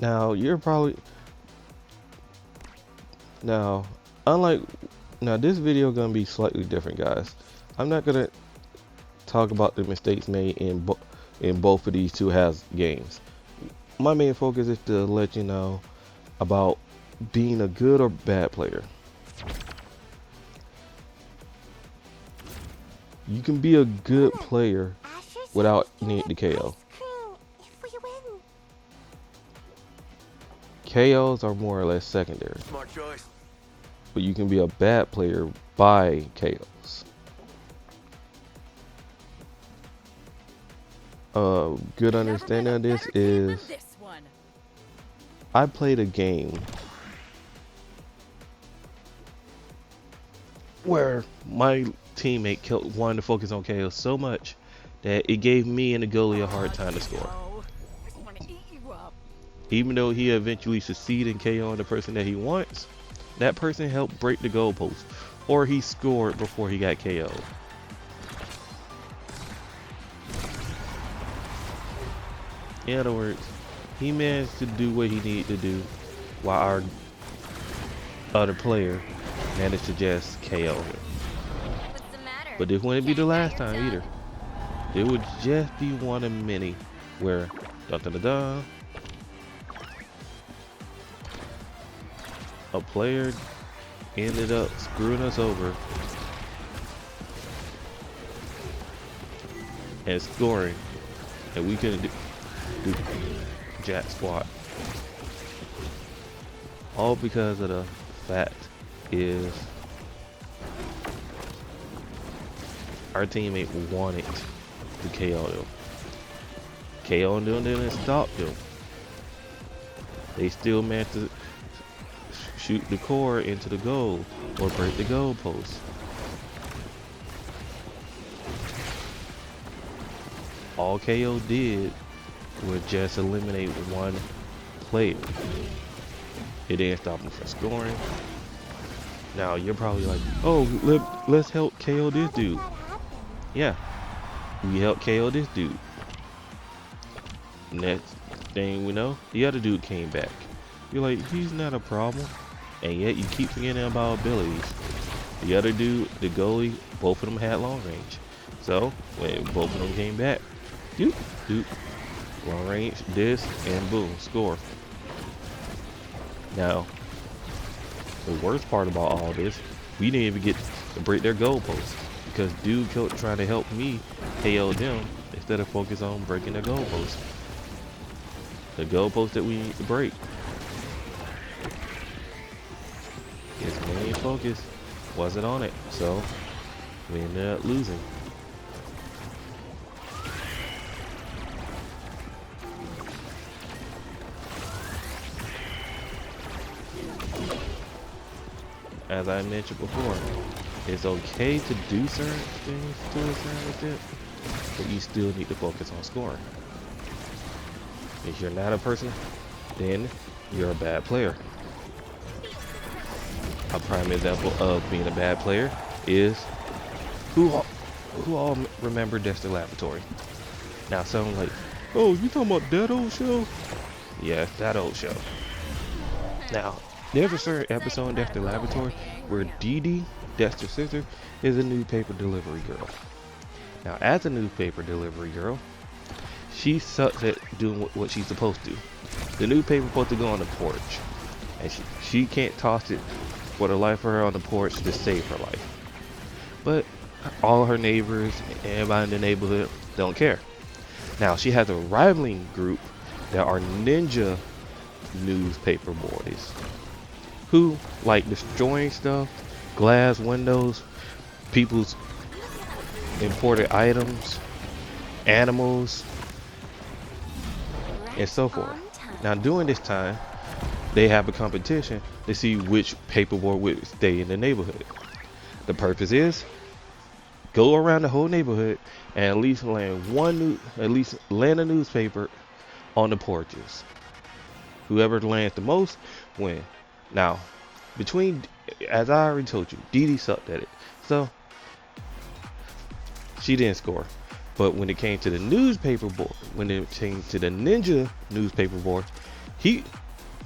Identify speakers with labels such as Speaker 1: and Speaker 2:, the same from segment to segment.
Speaker 1: Now you're probably now unlike now this video gonna be slightly different, guys. I'm not gonna talk about the mistakes made in both of these two has games. My main focus is to let you know about being a good or bad player. You can be a good player without needing to KO. KOs are more or less secondary.
Speaker 2: Smart choice.
Speaker 1: But you can be a bad player by KOs. Good understanding of this is I played a game where my teammate wanted to focus on KOs so much that it gave me and the goalie a hard time to score. Even though he eventually succeeded in KOing the person that he wants, that person helped break the goalpost, or he scored before he got KO'd. In other words, he managed to do what he needed to do while our other player managed to just KO him. But this wouldn't be the last time either. It would just be one of many where a player ended up screwing us over and scoring, and we couldn't do jack squat. All because of the fact is our teammate wanted to KO them. KO them didn't stop them. They still managed to shoot the core into the goal or break the goal post. All KO did was just eliminate one player. It didn't stop him from scoring. Now you're probably like, oh, let's help KO this dude. Yeah, we helped KO this dude. Next thing we know, the other dude came back. You're like, he's not a problem. And yet you keep forgetting about abilities. The other dude, the goalie, both of them had long range. So when both of them came back, doop, doop, long range, this, and boom, score. Now, the worst part about all this, we didn't even get to break their goalposts because dude kept trying to help me KO them instead of focus on breaking their goalposts. The goalpost that we need to break. His main focus wasn't on it, so we ended up losing. As I mentioned before, it's okay to do certain things to a certain extent, but you still need to focus on scoring. If you're not a person, then you're a bad player. A prime example of being a bad player is who all remember Dexter Laboratory? Now someone like, oh, you talking about that old show? Yes, that old show. Now, there's a certain episode in Dexter Laboratory where Dee Dee, Dexter's sister, is a newspaper delivery girl. Now, as a newspaper delivery girl, she sucks at doing what she's supposed to. The newspaper's supposed to go on the porch, and she can't toss it for the life of her on the porch to save her life. But all her neighbors and everybody in the neighborhood don't care. Now, she has a rivaling group that are ninja newspaper boys who like destroying stuff, glass windows, people's imported items, animals, and so forth. Now during this time, they have a competition to see which paperboy would stay in the neighborhood. The purpose is go around the whole neighborhood and at least land a newspaper on the porches. Whoever lands the most win. Now, as I already told you, Dee Dee sucked at it, so she didn't score. But when it came to the newspaper board, when it came to the ninja newspaper board, He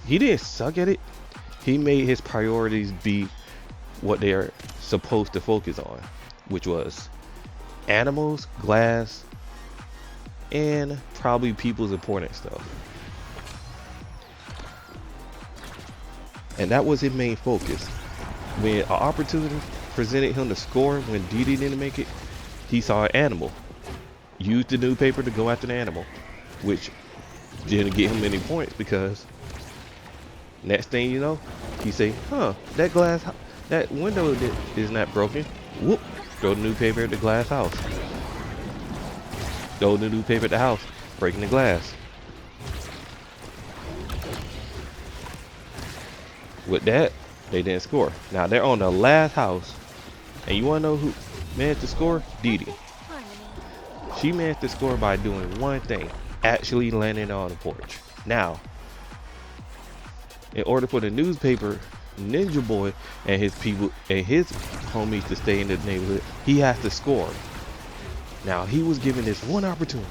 Speaker 1: he didn't suck at it. He made his priorities be what they're supposed to focus on, which was animals, glass, and probably people's important stuff. And that was his main focus. When an opportunity presented him to score when Didi didn't make it, he saw an animal. Used the newspaper to go after the animal, which didn't get him any points because next thing you know, he say, huh, that window is not broken. Whoop, throw the newspaper at the glass house. Throw the newspaper at the house, breaking the glass. With that, they didn't score. Now they're on the last house, and you wanna know who managed to score? Didi. She managed to score by doing one thing, actually landing on the porch. Now, in order for the newspaper, Ninja Boy and his people and his homies to stay in the neighborhood, he has to score. Now he was given this one opportunity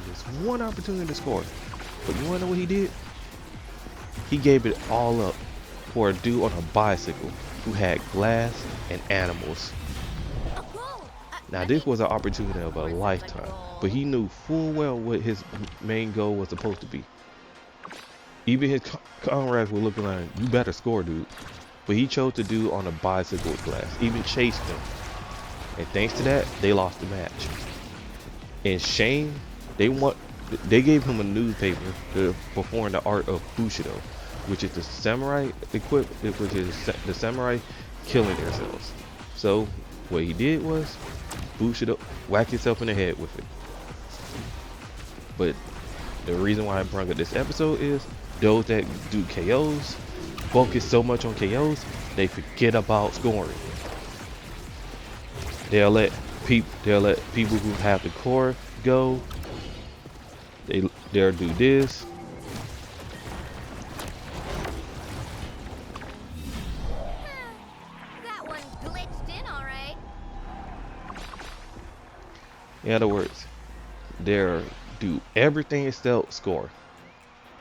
Speaker 1: to score. But you wanna know what he did? He gave it all up for a dude on a bicycle who had glass and animals. Now this was an opportunity of a lifetime, but he knew full well what his main goal was supposed to be. Even his comrades were looking like, you better score, dude. But he chose to do on a bicycle with glass, even chased them. And thanks to that, they lost the match. In shame, they gave him a newspaper to perform the art of Bushido, which is the samurai which is the samurai killing themselves. So what he did was Bushido whacked himself in the head with it. But the reason why I brought up this episode is those that do KOs focus so much on KOs they forget about scoring. They'll let people who have the core go. They'll do this.
Speaker 2: That one glitched in, all right.
Speaker 1: In other words, they'll do everything except score.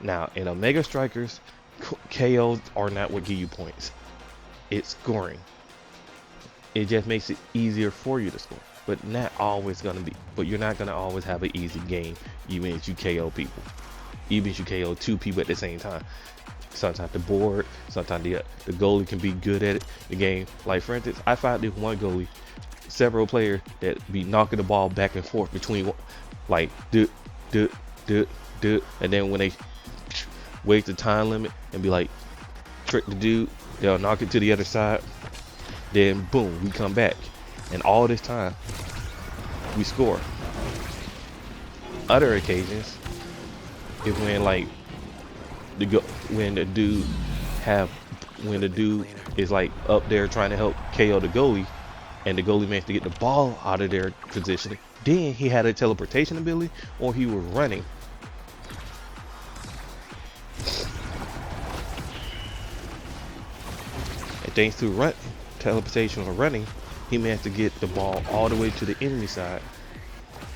Speaker 1: Now, in Omega Strikers, KOs are not what give you points. It's scoring. It just makes it easier for you to score, but not always gonna be. But you're not gonna always have an easy game, even if you KO people. Even if you KO two people at the same time. Sometimes the board, sometimes the goalie can be good at it. The game, like for instance, I found this one goalie, several players that be knocking the ball back and forth between, like and then when they wait the time limit and be like trick the dude, they'll knock it to the other side. Then boom, we come back, and all this time we score. Other occasions, if when like when the dude is like up there trying to help KO the goalie, and the goalie managed to get the ball out of their position, then he had a teleportation ability, or he was running. And thanks to teleportation or running, he managed to get the ball all the way to the enemy side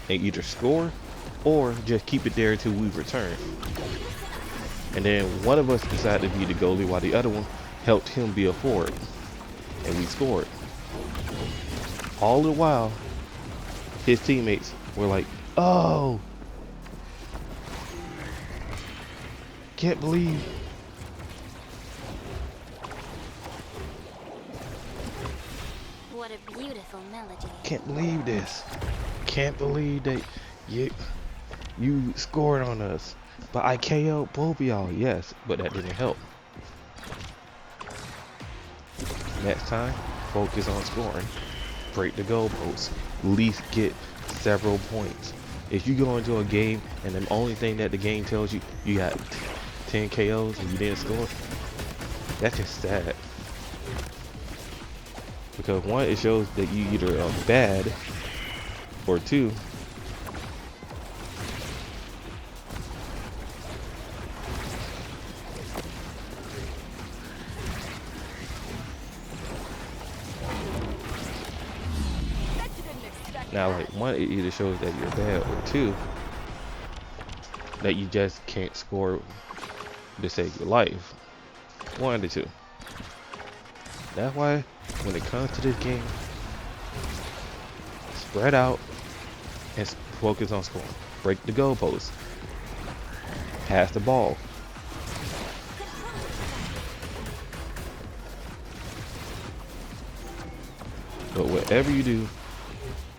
Speaker 1: and either score or just keep it there until we return. And then one of us decided to be the goalie while the other one helped him be a forward, and we scored. All the while, his teammates were like, oh, can't believe.
Speaker 2: What a beautiful melody.
Speaker 1: Can't believe this. Can't believe that you scored on us. But I KO'd both of y'all, yes, but that didn't help. Next time, focus on scoring. Break the goalposts. At least get several points. If you go into a game and the only thing that the game tells you, you got 10 KOs and you didn't score, that's just sad. Because one, it shows that you either are bad, or two, now like one, it either shows that you're bad, or two, that you just can't score to save your life. One of the two. That's why when it comes to this game, spread out and focus on scoring. Break the goalposts. Pass the ball. But whatever you do,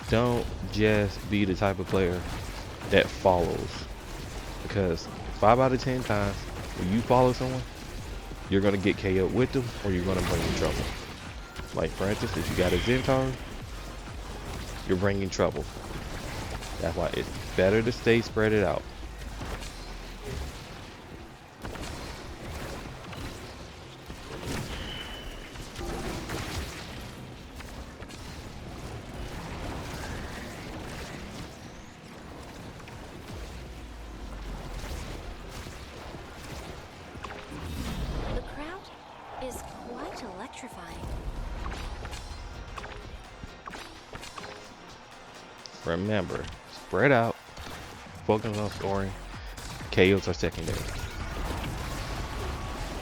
Speaker 1: don't just be the type of player that follows. Because 5 out of 10 times when you follow someone, you're going to get KO'd with them or you're going to bring in trouble. Like for instance, if you got a Zentar, you're bringing trouble. That's why it's better to stay spread it out.
Speaker 2: The crowd is quite electrifying.
Speaker 1: Remember, spread out, focus on scoring, KOs are secondary.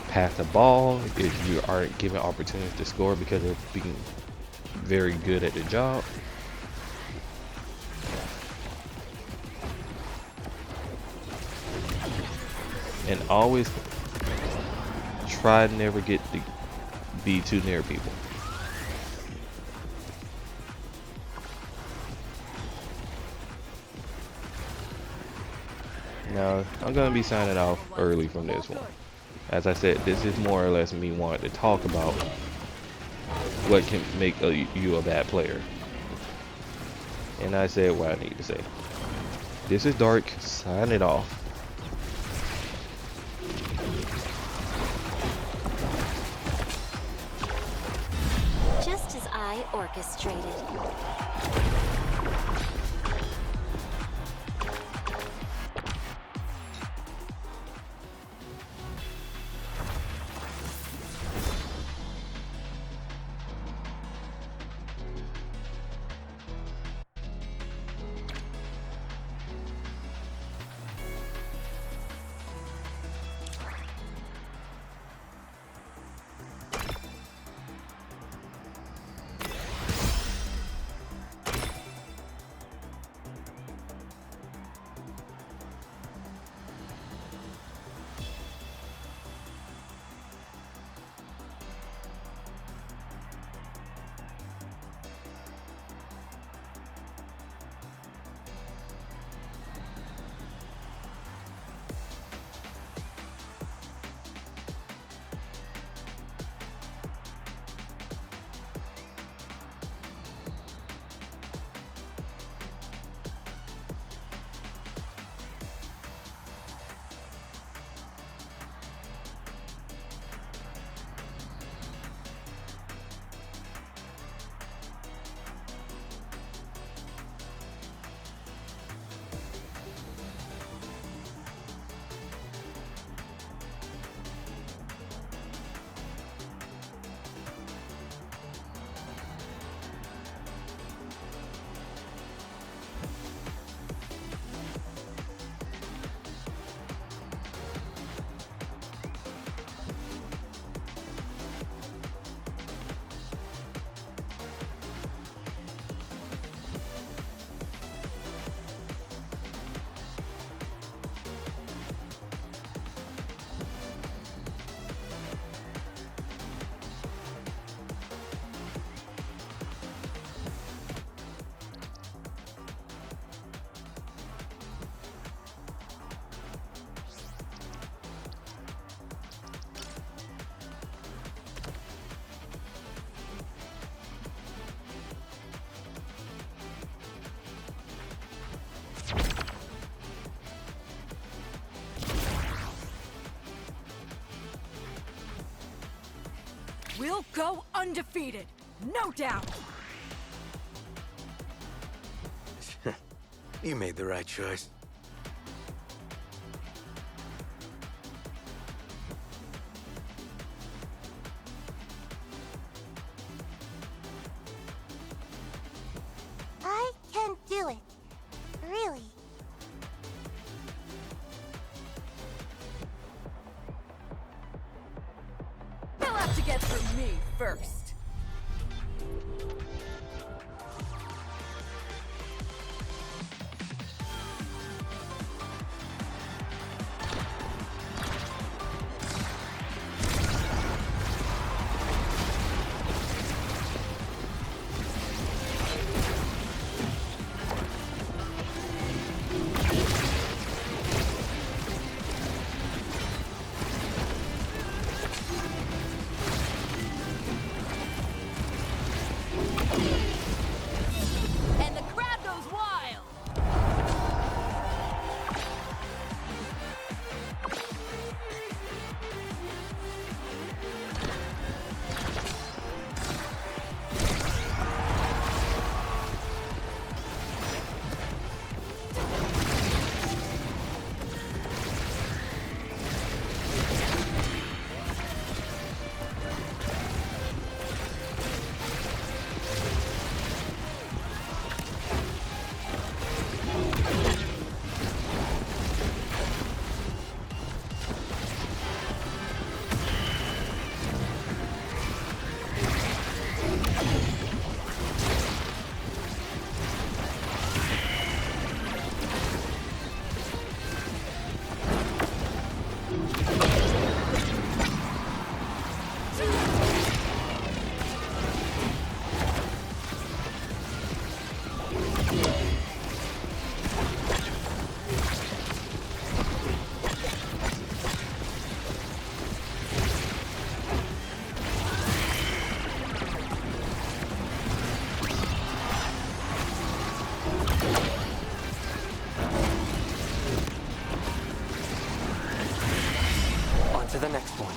Speaker 1: Pass the ball if you aren't given opportunities to score because they're being very good at the job. And always try to never get to be too near people. Now, I'm going to be signing off early from this one. As I said, this is more or less me wanting to talk about what can make you a bad player. And I said what I need to say. This is Dark, signing off.
Speaker 2: Just as I orchestrated.
Speaker 3: We'll go undefeated, no doubt.
Speaker 4: You made the right choice.
Speaker 5: I can do it. Really.
Speaker 3: get through me first. And the crowd goes wild!
Speaker 4: On to the next one.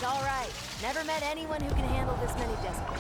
Speaker 3: It's all right. Never met anyone who can handle this many decibels.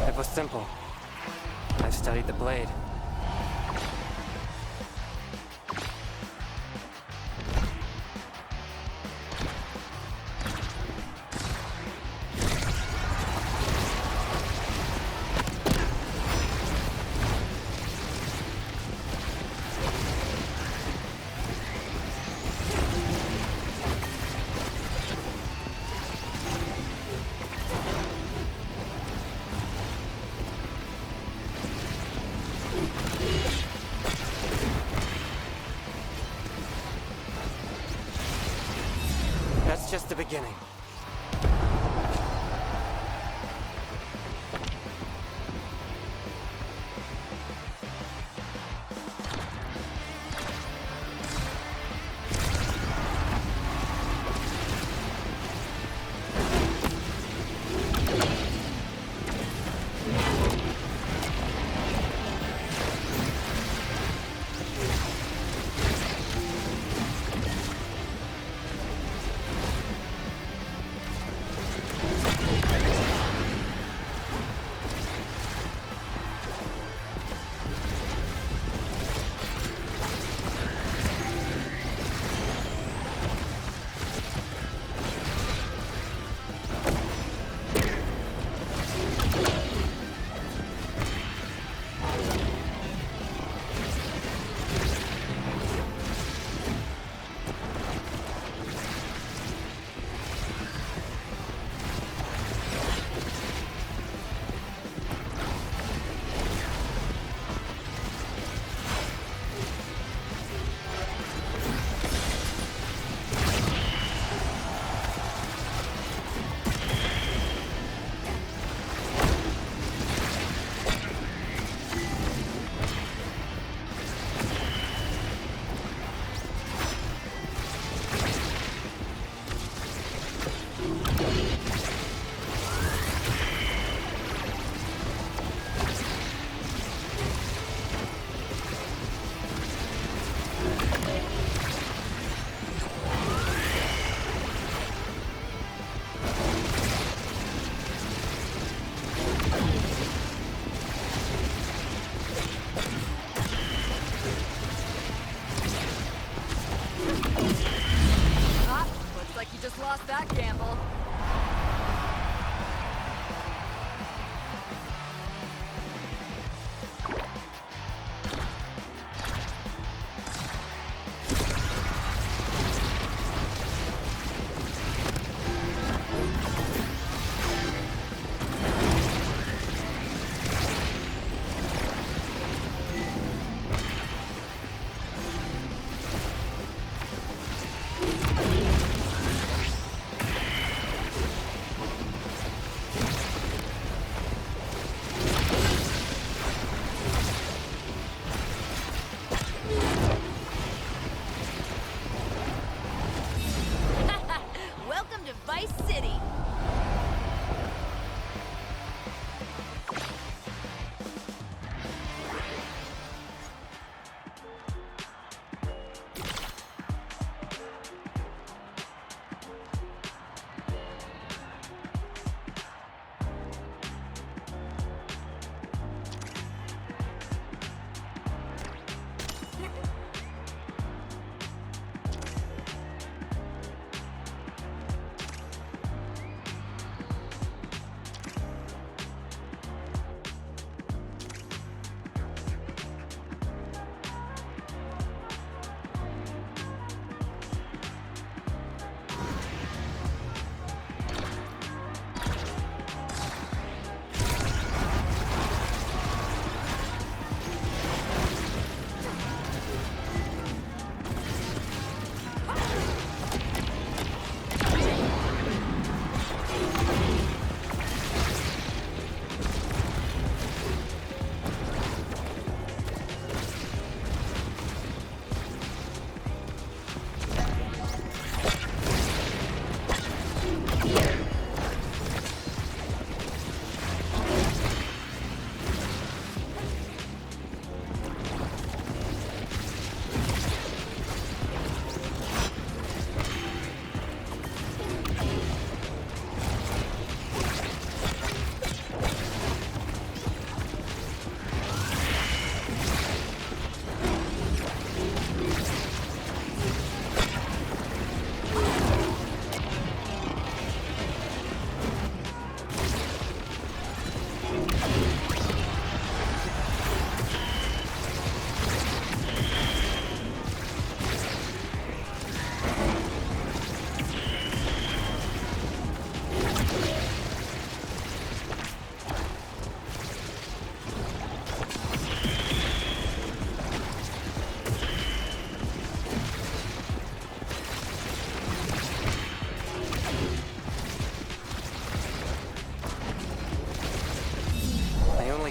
Speaker 4: It was simple. I've studied the blade. the beginning.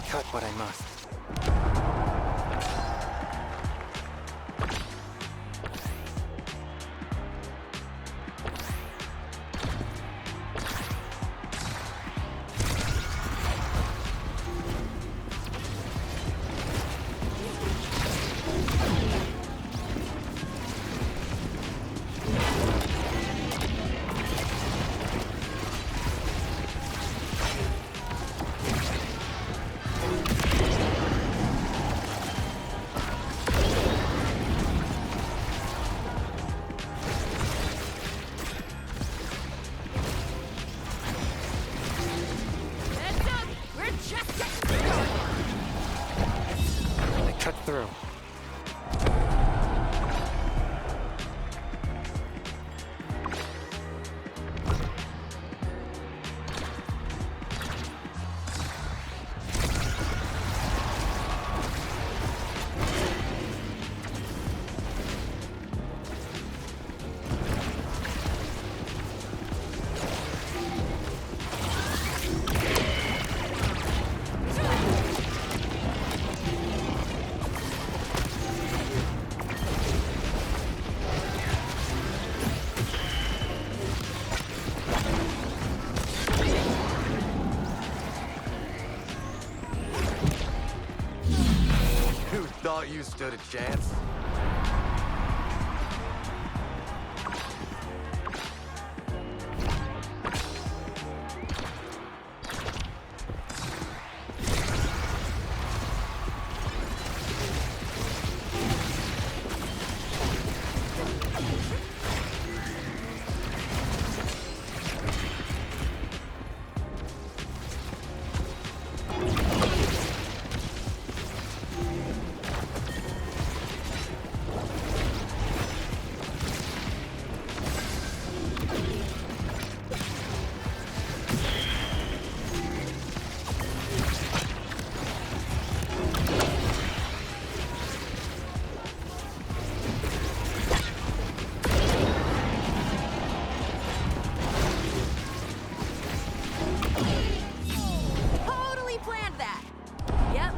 Speaker 4: cut what I must.
Speaker 3: Heads up! We're just getting started!
Speaker 4: I cut through.
Speaker 5: Who thought you stood a chance?
Speaker 3: Totally planned that! Yep.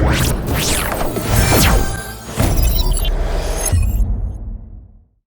Speaker 5: What?